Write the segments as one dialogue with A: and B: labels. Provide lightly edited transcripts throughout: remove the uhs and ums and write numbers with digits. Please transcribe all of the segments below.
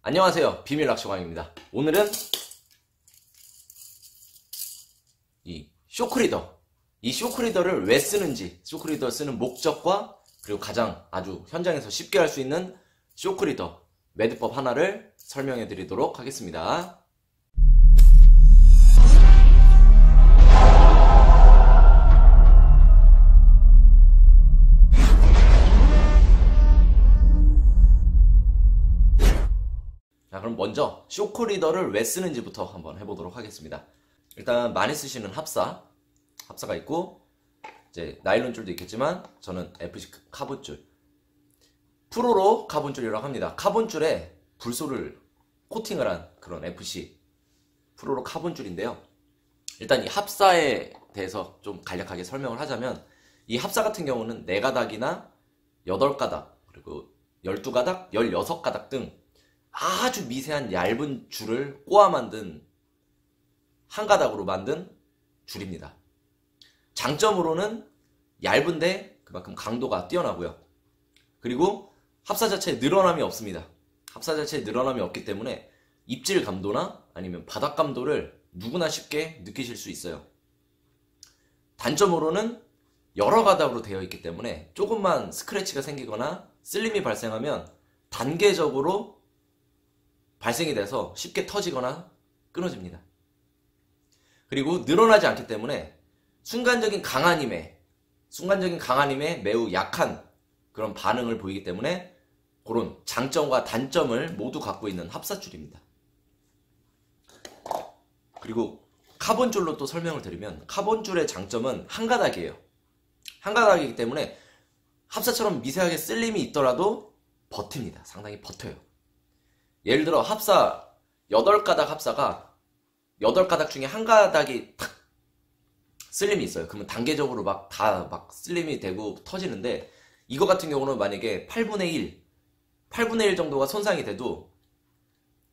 A: 안녕하세요, 비밀낚시광입니다. 오늘은 이 쇼크리더, 이 쇼크리더를 왜 쓰는지, 쇼크리더 쓰는 목적과 그리고 가장 아주 현장에서 쉽게 할 수 있는 쇼크리더 매듭법 하나를 설명해 드리도록 하겠습니다. 자, 그럼 먼저 쇼크리더를 왜 쓰는지부터 한번 해보도록 하겠습니다. 일단 많이 쓰시는 합사가 있고, 이제 나일론 줄도 있겠지만 저는 FC 카본 줄, 프로로 카본 줄이라고 합니다. 카본 줄에 불소를 코팅을 한 그런 FC 프로로 카본 줄인데요. 일단 이 합사에 대해서 좀 간략하게 설명을 하자면, 이 합사 같은 경우는 4가닥이나 8가닥, 그리고 12가닥, 16가닥 등 아주 미세한 얇은 줄을 꼬아 만든 한 가닥으로 만든 줄입니다. 장점으로는 얇은데 그만큼 강도가 뛰어나고요. 그리고 합사 자체에 늘어남이 없습니다. 합사 자체에 늘어남이 없기 때문에 입질 감도나 아니면 바닥 감도를 누구나 쉽게 느끼실 수 있어요. 단점으로는 여러 가닥으로 되어 있기 때문에 조금만 스크래치가 생기거나 쓸림이 발생하면 단계적으로 발생이 돼서 쉽게 터지거나 끊어집니다. 그리고 늘어나지 않기 때문에 순간적인 강한 힘에 매우 약한 그런 반응을 보이기 때문에 그런 장점과 단점을 모두 갖고 있는 합사줄입니다. 그리고 카본줄로 또 설명을 드리면, 카본줄의 장점은 한 가닥이에요. 한 가닥이기 때문에 합사처럼 미세하게 쓸림이 있더라도 버팁니다. 상당히 버텨요. 예를 들어 8가닥 합사가 8가닥 중에 한 가닥이 탁 쓸림이 있어요. 그러면 단계적으로 막 쓸림이 되고 터지는데, 이거 같은 경우는 만약에 8분의 1 정도가 손상이 돼도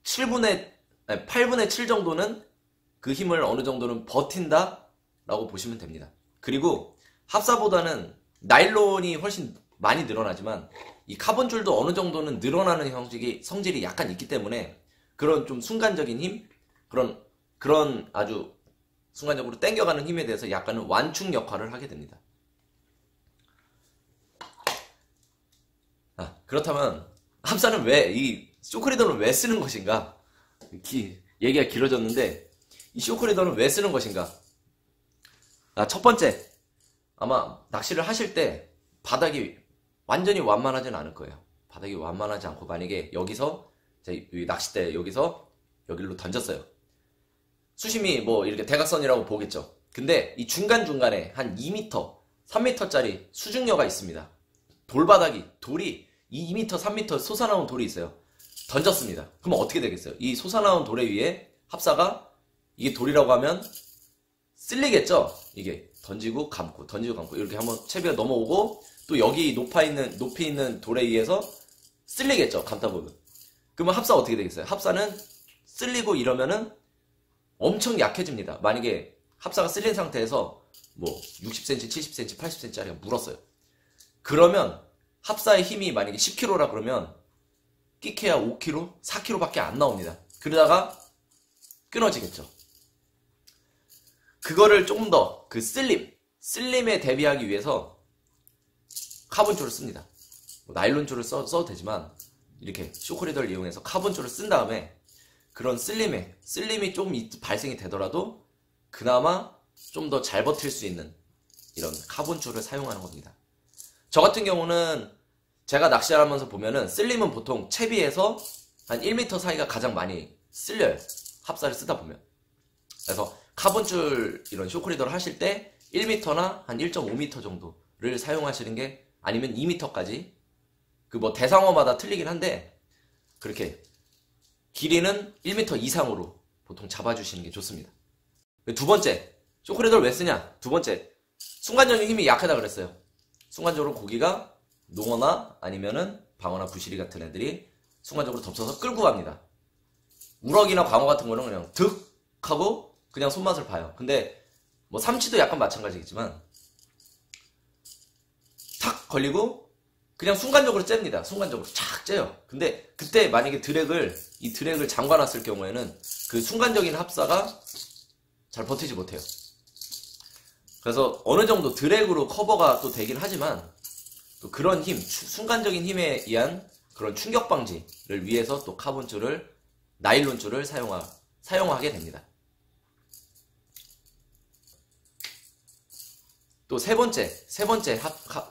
A: 8분의 7 정도는 그 힘을 어느 정도는 버틴다 라고 보시면 됩니다. 그리고 합사보다는 나일론이 훨씬 많이 늘어나지만 이 카본줄도 어느 정도는 늘어나는 성질이 약간 있기 때문에 그런 좀 순간적인 힘, 그런 아주 순간적으로 당겨가는 힘에 대해서 약간은 완충 역할을 하게 됩니다. 그렇다면 합사는 이 쇼크리더는 왜 쓰는 것인가? 얘기가 길어졌는데, 이 쇼크리더는 왜 쓰는 것인가? 첫 번째, 아마 낚시를 하실 때 바닥이 완전히 완만하지는 않을 거예요. 바닥이 완만하지 않고, 만약에 여기서 낚싯대 여기로 던졌어요. 수심이 이렇게 대각선이라고 보겠죠. 근데 이 중간중간에 한 2m, 3m짜리 수중녀가 있습니다. 돌이 2m, 3m 솟아나온 돌이 있어요. 던졌습니다. 그럼 어떻게 되겠어요? 이 솟아나온 돌에 위에 합사가, 이게 돌이라고 하면 쓸리겠죠? 이게 던지고 감고 이렇게 한번 채비가 넘어오고, 또 여기 높이 있는 돌에 의해서 쓸리겠죠? 감다 보면. 그러면 합사 어떻게 되겠어요? 합사는 쓸리고 이러면은 엄청 약해집니다. 만약에 합사가 쓸린 상태에서 60cm, 70cm, 80cm짜리가 물었어요. 그러면 합사의 힘이 만약에 10kg라 그러면 끼케야 5kg, 4kg밖에 안 나옵니다. 그러다가 끊어지겠죠. 그거를 조금 더 그 쓸림에 대비하기 위해서 카본줄을 씁니다. 나일론줄을 써도 되지만 이렇게 쇼크리더를 이용해서 카본줄을 쓴 다음에 그런 쓸림이 조금 발생이 되더라도 그나마 좀 더 잘 버틸 수 있는 이런 카본줄을 사용하는 겁니다. 저 같은 경우는 제가 낚시를 하면서 보면은 쓸림은 보통 채비에서 한 1m 사이가 가장 많이 쓸려요. 합사를 쓰다 보면. 그래서 카본줄 이런 쇼크리더를 하실 때 1m나 한 1.5m 정도를 사용하시는 게, 아니면 2m까지, 대상어마다 틀리긴 한데 그렇게 길이는 1m 이상으로 보통 잡아주시는 게 좋습니다. 두 번째, 쇼크리더를 왜 쓰냐? 두 번째, 순간적인 힘이 약하다 그랬어요. 순간적으로 고기가 농어나 아니면은 방어나 부시리 같은 애들이 순간적으로 덮쳐서 끌고 갑니다. 우럭이나 광어 같은 거는 그냥 득 하고 그냥 손맛을 봐요. 근데 삼치도 약간 마찬가지겠지만 탁 걸리고 그냥 순간적으로 잽니다. 순간적으로 착 째요. 근데 그때 만약에 이 드랙을 잠가놨을 경우에는 그 순간적인 합사가 잘 버티지 못해요. 그래서 어느 정도 드랙으로 커버가 또 되긴 하지만 또 그런 힘, 순간적인 힘에 의한 그런 충격 방지를 위해서 또 카본 줄을, 나일론 줄을 사용하게 됩니다. 또 세 번째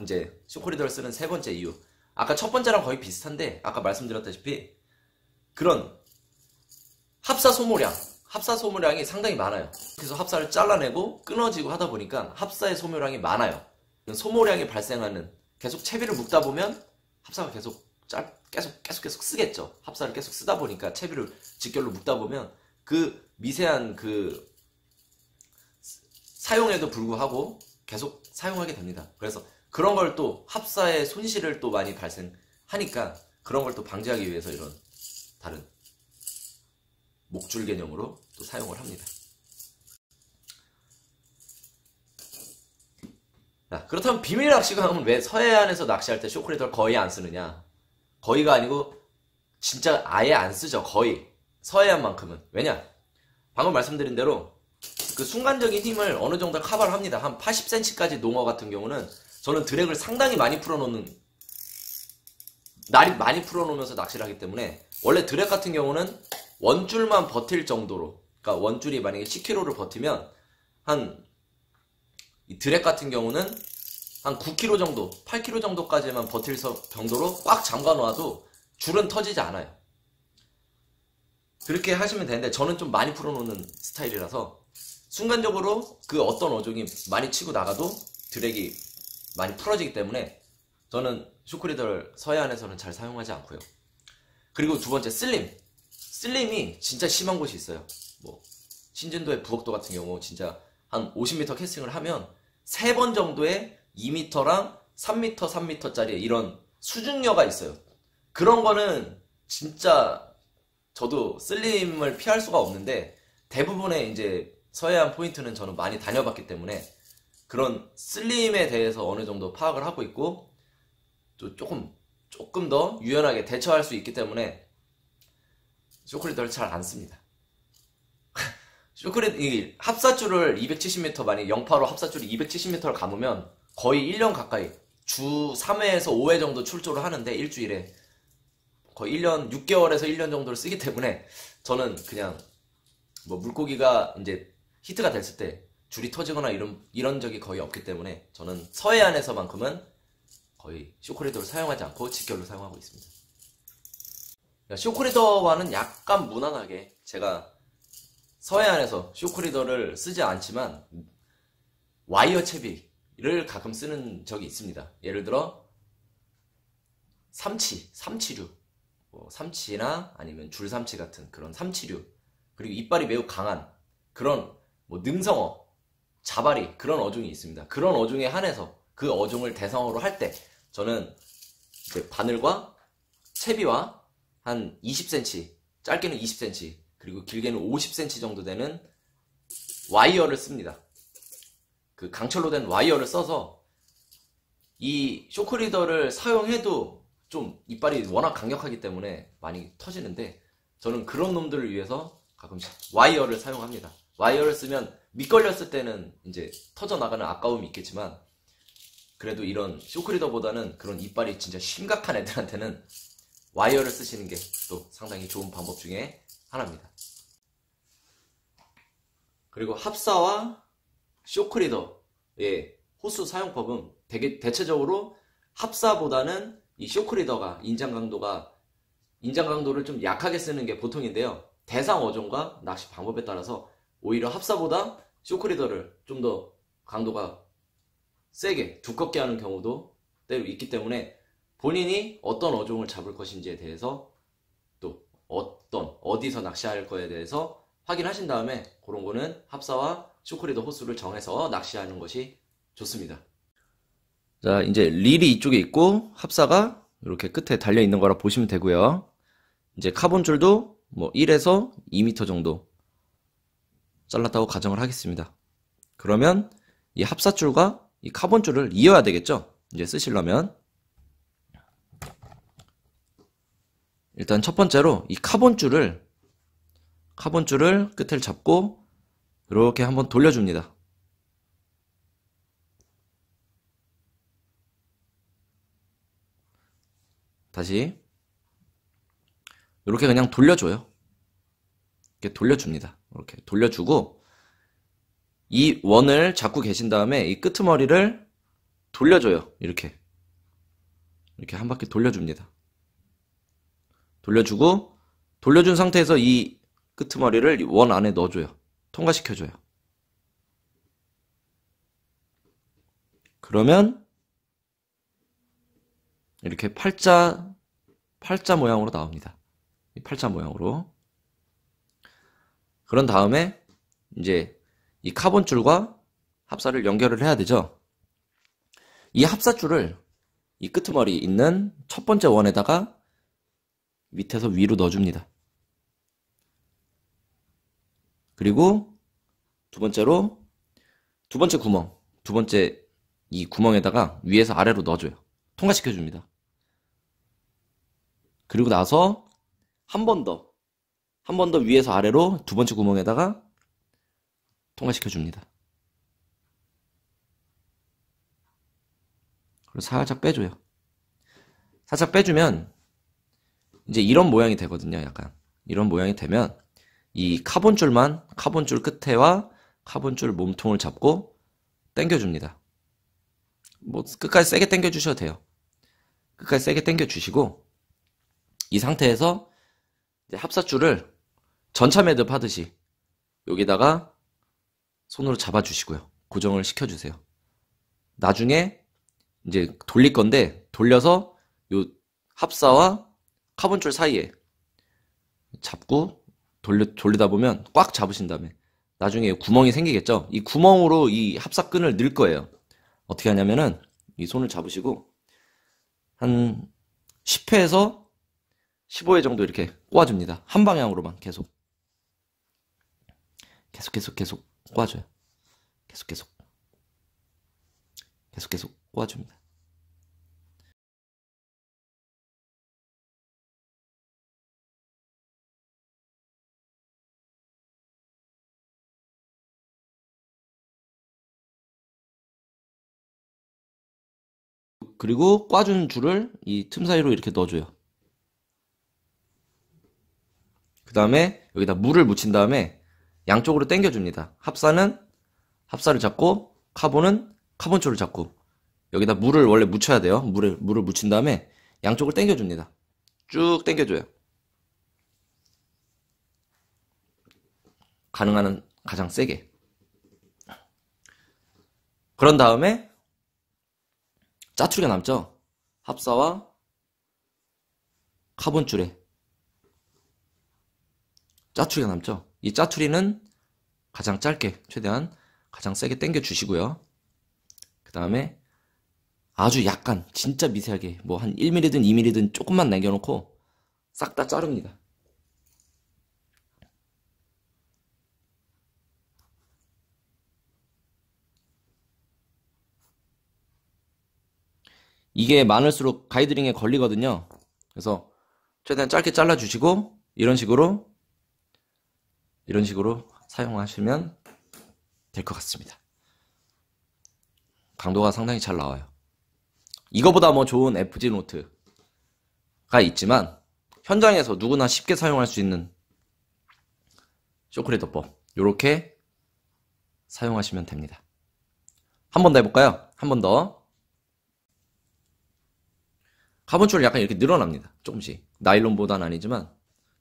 A: 이제 쇼크리더를 쓰는 세 번째 이유. 아까 첫 번째랑 거의 비슷한데, 아까 말씀드렸다시피 그런 합사 소모량이 상당히 많아요. 그래서 합사를 잘라내고 끊어지고 하다 보니까 합사의 소모량이 많아요. 소모량이 발생하는, 계속 채비를 묶다 보면 합사가 계속 쓰겠죠. 합사를 계속 쓰다 보니까 채비를 직결로 묶다 보면 그 미세한 그 사용에도 불구하고 계속 사용하게 됩니다. 그래서 그런 걸 또 합사의 손실을 또 많이 발생하니까 그런 걸 또 방지하기 위해서 이런 다른 목줄 개념으로 또 사용을 합니다. 자, 그렇다면 비밀 낚시강은 왜 서해안에서 낚시할 때 쇼크리더를 거의 안 쓰느냐? 거의가 아니고 진짜 아예 안 쓰죠. 거의. 서해안만큼은. 왜냐? 방금 말씀드린 대로 그 순간적인 힘을 어느 정도 커버를 합니다. 한 80cm까지 농어 같은 경우는 저는 드랙을 상당히 많이 풀어놓으면서 낚시를 하기 때문에, 원래 드랙 같은 경우는 원줄만 버틸 정도로, 그러니까 원줄이 만약에 10kg를 버티면 이 드랙 같은 경우는 한 9kg 정도, 8kg 정도까지만 버틸 정도로 꽉 잠가 놔도 줄은 터지지 않아요. 그렇게 하시면 되는데, 저는 좀 많이 풀어놓는 스타일이라서 순간적으로 그 어떤 어종이 많이 치고 나가도 드랙이 많이 풀어지기 때문에 저는 쇼크리더를 서해안에서는 잘 사용하지 않고요. 그리고 두 번째, 슬림이 진짜 심한 곳이 있어요. 뭐 신진도의 부곡도 같은 경우 진짜 한 50m 캐스팅을 하면 3번 정도의 2m랑 3m, 3m짜리 이런 수중녀가 있어요. 그런 거는 진짜 저도 슬림을 피할 수가 없는데, 대부분의 이제 서해안 포인트는 저는 많이 다녀봤기 때문에 그런 슬림에 대해서 어느 정도 파악을 하고 있고, 또 조금 더 유연하게 대처할 수 있기 때문에 쇼크리더를 잘 안 씁니다. 이 합사줄을 270m, 만약에 085 합사줄이 270m를 감으면 거의 1년 가까이, 주 3회에서 5회 정도 출조를 하는데, 일주일에 거의 1년, 6개월에서 1년 정도를 쓰기 때문에 저는 그냥 뭐 물고기가 이제 히트가 됐을 때 줄이 터지거나 이런 적이 거의 없기 때문에 저는 서해안에서만큼은 거의 쇼크리더를 사용하지 않고 직결로 사용하고 있습니다. 쇼크리더와는 약간 무난하게, 제가 서해안에서 쇼크리더를 쓰지 않지만 와이어 채비를 가끔 쓰는 적이 있습니다. 예를 들어 삼치류, 삼치나 아니면 줄삼치 같은 그런 삼치류, 그리고 이빨이 매우 강한 그런 뭐 능성어, 자바리, 그런 어종이 있습니다. 그런 어종에 한해서 그 어종을 대상어로 할 때 저는 이제 바늘과 채비와 한 20cm, 짧게는 20cm, 그리고 길게는 50cm 정도 되는 와이어를 씁니다. 그 강철로 된 와이어를 써서 이 쇼크리더를 사용해도 좀 이빨이 워낙 강력하기 때문에 많이 터지는데, 저는 그런 놈들을 위해서 가끔씩 와이어를 사용합니다. 와이어를 쓰면 미끌렸을 때는 이제 터져나가는 아까움이 있겠지만, 그래도 이런 쇼크리더보다는 그런 이빨이 진짜 심각한 애들한테는 와이어를 쓰시는 게 또 상당히 좋은 방법 중에 하나입니다. 그리고 합사와 쇼크리더의 호수 사용법은 대체적으로 합사보다는 이 쇼크리더가 인장 강도를 좀 약하게 쓰는 게 보통인데요. 대상 어종과 낚시 방법에 따라서 오히려 합사보다 쇼크리더를 좀 더 강도가 세게, 두껍게 하는 경우도 때로 있기 때문에 본인이 어떤 어종을 잡을 것인지에 대해서, 또 어디서 낚시할 거에 대해서 확인하신 다음에 그런 거는 합사와 쇼크리더 호수를 정해서 낚시하는 것이 좋습니다. 자, 이제 릴이 이쪽에 있고 합사가 이렇게 끝에 달려 있는 거라 보시면 되고요. 이제 카본 줄도 뭐 1에서 2m 정도 잘랐다고 가정을 하겠습니다. 그러면 이 합사줄과 이 카본 줄을 이어야 되겠죠? 이제 쓰시려면. 일단 첫 번째로 이 카본줄을 끝을 잡고 이렇게 한번 돌려줍니다. 다시 이렇게 그냥 돌려줘요. 이렇게 돌려줍니다. 이렇게 돌려주고 이 원을 잡고 계신 다음에 이 끄트머리를 돌려줘요. 이렇게 한 바퀴 돌려줍니다. 돌려주고 돌려준 상태에서 이 끄트머리를 원 안에 넣어줘요. 통과시켜줘요. 그러면 이렇게 팔자 모양으로 나옵니다. 이 팔자 모양으로. 그런 다음에 이제 이 카본줄과 합사를 연결을 해야 되죠. 이 합사줄을 이 끄트머리 있는 첫 번째 원에다가 밑에서 위로 넣어줍니다. 그리고 두 번째 구멍, 이 구멍에다가 위에서 아래로 넣어줘요. 통과시켜줍니다. 그리고 나서 한 번 더 위에서 아래로 두 번째 구멍에다가 통과시켜줍니다. 그리고 살짝 빼줘요. 살짝 빼주면 이제 이런 모양이 되거든요. 약간 이런 모양이 되면 이 카본줄 끝에와 카본줄 몸통을 잡고 당겨줍니다. 뭐 끝까지 세게 당겨주셔도 돼요. 끝까지 세게 당겨주시고 이 상태에서 이제 합사줄을 전차 매듭 하듯이 여기다가 손으로 잡아주시고요. 고정을 시켜주세요. 나중에 이제 돌릴 건데 돌려서 요 합사와 카본줄 사이에 잡고 돌리다 보면 꽉 잡으신 다음에 나중에 구멍이 생기겠죠. 이 구멍으로 이 합사끈을 넣을 거예요. 어떻게 하냐면은 이 손을 잡으시고 한 10회에서 15회 정도 이렇게 꼬아줍니다. 한 방향으로만 계속 꼬아줘요. 계속 꼬아줍니다. 그리고 꽈준 줄을 이 틈 사이로 이렇게 넣어줘요. 그 다음에 여기다 물을 묻힌 다음에 양쪽으로 당겨줍니다. 합사를 잡고 카본은 카본줄을 잡고 여기다 물을 원래 묻혀야 돼요. 물을 묻힌 다음에 양쪽을 당겨줍니다. 쭉 당겨줘요. 가능한 한 가장 세게. 그런 다음에 짜투리가 남죠. 합사와 카본줄에 짜투리가 남죠. 이 짜투리는 가장 짧게 최대한 가장 세게 당겨 주시고요. 그 다음에 아주 약간 진짜 미세하게 뭐 한 1mm든 2mm든 조금만 남겨놓고 싹 다 자릅니다. 이게 많을수록 가이드링에 걸리거든요. 그래서 최대한 짧게 잘라주시고 이런 식으로 사용하시면 될 것 같습니다. 강도가 상당히 잘 나와요. 이거보다 뭐 좋은 FG 노트가 있지만 현장에서 누구나 쉽게 사용할 수 있는 쇼크레더법 이렇게 사용하시면 됩니다. 한 번 더 해볼까요? 한 번 더. 카본줄은 약간 이렇게 늘어납니다. 조금씩. 나일론보다는 아니지만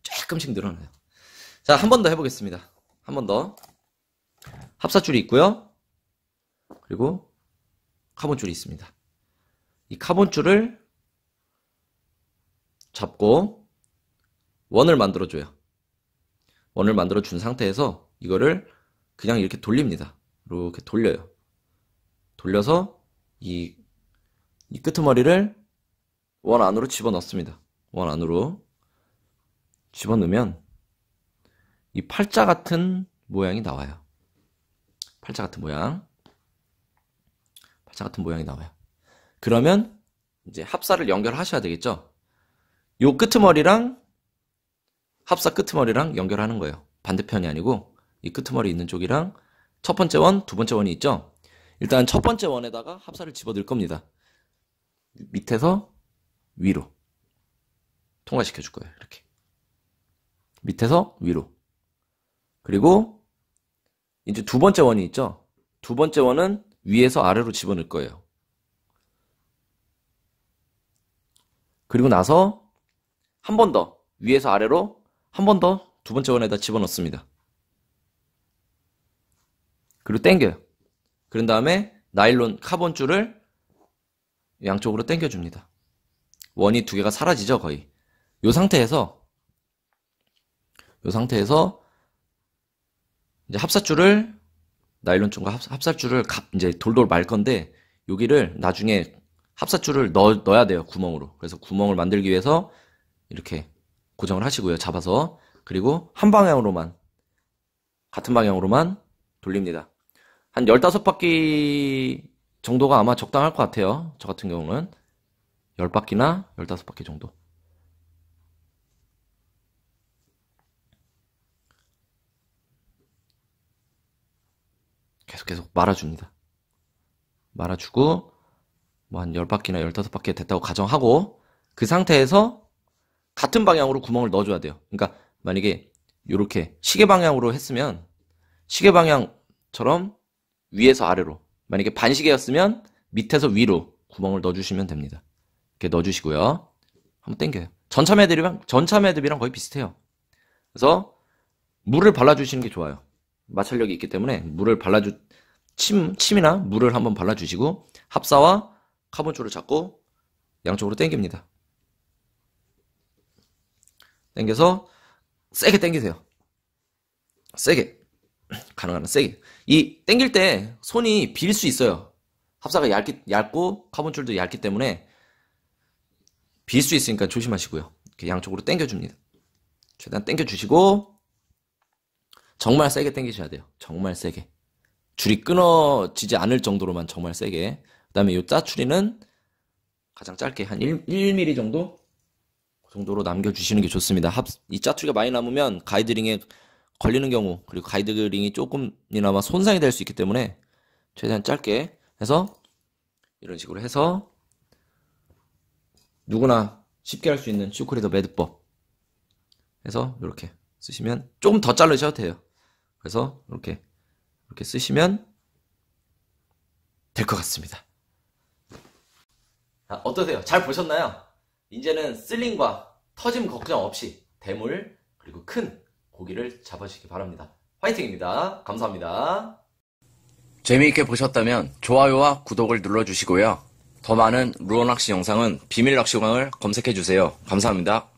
A: 조금씩 늘어나요. 자, 한 번 더 해보겠습니다. 한 번 더. 합사줄이 있고요. 그리고 카본줄이 있습니다. 이 카본줄을 잡고 원을 만들어줘요. 원을 만들어준 상태에서 이거를 그냥 이렇게 돌립니다. 이렇게 돌려요. 돌려서 이 끄트머리를 원 안으로 집어넣습니다. 원 안으로 집어넣으면 이 팔자 같은 모양이 나와요. 팔자 같은 모양이 나와요. 그러면 이제 합사를 연결하셔야 되겠죠. 요 끄트머리랑 합사 끄트머리랑 연결하는 거예요. 반대편이 아니고 이 끄트머리 있는 쪽이랑 첫 번째 원, 두 번째 원이 있죠. 일단 첫 번째 원에다가 합사를 집어넣을 겁니다. 밑에서 위로 통과시켜 줄 거예요. 이렇게 밑에서 위로. 그리고 이제 두 번째 원이 있죠. 두 번째 원은 위에서 아래로 집어넣을 거예요. 그리고 나서 한 번 더 위에서 아래로 한 번 더 두 번째 원에다 집어넣습니다. 그리고 당겨요. 그런 다음에 나일론 카본 줄을 양쪽으로 당겨줍니다. 원이 두 개가 사라지죠, 거의. 이 상태에서 이제 합사줄을 나일론 줄과 합사줄을 이제 돌돌 말 건데 여기를 나중에 합사줄을 넣어야 돼요, 구멍으로. 그래서 구멍을 만들기 위해서 이렇게 고정을 하시고요, 잡아서. 그리고 한 방향으로만, 같은 방향으로만 돌립니다. 한 15바퀴 정도가 아마 적당할 것 같아요. 저 같은 경우는 10바퀴나 15바퀴 정도. 계속 말아줍니다. 말아주고 뭐 한 10바퀴나 15바퀴 됐다고 가정하고 그 상태에서 같은 방향으로 구멍을 넣어줘야 돼요. 그러니까 만약에 이렇게 시계 방향으로 했으면 시계 방향처럼 위에서 아래로, 만약에 반시계였으면 밑에서 위로 구멍을 넣어주시면 됩니다. 이렇게 넣어주시고요. 한번 당겨요. 전차 매듭이랑 거의 비슷해요. 그래서 물을 발라주시는 게 좋아요. 마찰력이 있기 때문에 물을 침이나 물을 한번 발라주시고 합사와 카본줄을 잡고 양쪽으로 당깁니다. 당겨서 세게 당기세요. 세게. 가능한 한 세게. 이 당길 때 손이 빌 수 있어요. 합사가 얇고 카본줄도 얇기 때문에 빌 수 있으니까 조심하시고요. 이렇게 양쪽으로 당겨줍니다. 최대한 당겨주시고 정말 세게 당기셔야 돼요. 정말 세게. 줄이 끊어지지 않을 정도로만 정말 세게. 그 다음에 이 짜추리는 가장 짧게 한 1mm 정도? 그 정도로 남겨주시는 게 좋습니다. 이 짜투리가 많이 남으면 가이드링에 걸리는 경우, 그리고 가이드링이 조금이나마 손상이 될 수 있기 때문에 최대한 짧게 해서 이런 식으로 해서 누구나 쉽게 할 수 있는 쇼크리더 매듭법 해서 이렇게 쓰시면 조금 더 자르셔도 돼요. 그래서 이렇게 쓰시면 될 것 같습니다. 어떠세요? 잘 보셨나요? 이제는 슬링과 터짐 걱정 없이 대물 그리고 큰 고기를 잡아주시기 바랍니다. 화이팅입니다. 감사합니다. 재미있게 보셨다면 좋아요와 구독을 눌러주시고요. 더 많은 루어 낚시 영상은 비밀 낚시광을 검색해주세요. 감사합니다.